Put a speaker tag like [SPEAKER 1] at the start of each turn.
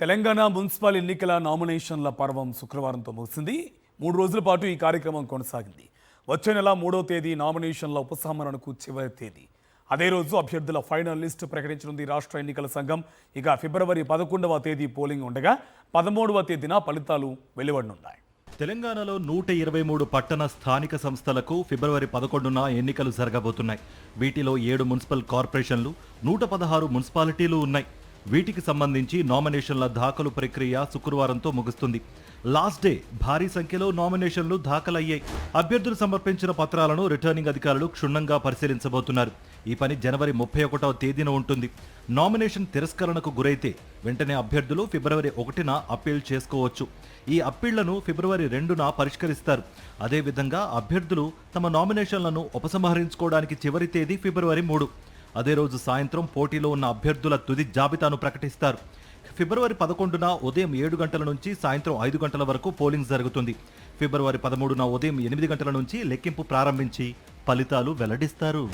[SPEAKER 1] Telangana municipal ఎన్నికల నామినేషన్ల పర్వం శుక్రవారంతో ముగిసింది. 3 రోజుల పాటు ఈ కార్యక్రమం కొనసాగింది. వచ్చే నెల 3వ తేదీ నామినేషన్ల ఉపసంహరణకు చివరి తేదీ. అదే రోజు అభ్యర్థుల ఫైనల్ లిస్టు ప్రకటించనుంది రాష్ట్ర ఎన్నికల సంఘం. ఇక ఫిబ్రవరి 11వ తేదీ పోలింగ్ ఉండగా 13వ తేదీన ఫలితాలు వెలువడనున్నాయి.
[SPEAKER 2] తెలంగాణలో 123 పట్టణ స్థానిక సంస్థలకు ఫిబ్రవరి 11న ఎన్నికలు జరగబోతున్నాయి. వీటిలో 7 మున్సిపల్ కార్పొరేషన్లు, 116 మున్సిపాలిటీలు ఉన్నాయి. వీటికి సంబంధించి నామినేషన్ల దాఖలు ప్రక్రియ శుక్రవారంతో ముగుస్తుంది. లాస్ట్ డే భారీ సంఖ్యలో నామినేషన్లు దాఖలయ్యాయి. అభ్యర్థులు సమర్పించిన పత్రాలను రిటర్నింగ్ అధికారులు క్షుణ్ణంగా పరిశీలించబోతున్నారు. ఈ పని జనవరి 31వ తేదీన ఉంటుంది. నామినేషన్ తిరస్కరణకు గురైతే వెంటనే అభ్యర్థులు ఫిబ్రవరి 1న అప్పీల్ చేసుకోవచ్చు. ఈ అప్పీళ్లను ఫిబ్రవరి 2న పరిష్కరిస్తారు. అదేవిధంగా అభ్యర్థులు తమ నామినేషన్లను ఉపసంహరించుకోవడానికి చివరి తేదీ ఫిబ్రవరి 3. అదే రోజు సాయంత్రం పోటీలో ఉన్న అభ్యర్థుల తుది జాబితాను ప్రకటిస్తారు. ఫిబ్రవరి 11న ఉదయం 7 గంటల నుంచి సాయంత్రం 5 గంటల వరకు పోలింగ్ జరుగుతుంది. ఫిబ్రవరి 13న ఉదయం 8 గంటల నుంచి లెక్కింపు ప్రారంభించి ఫలితాలు వెల్లడిస్తారు.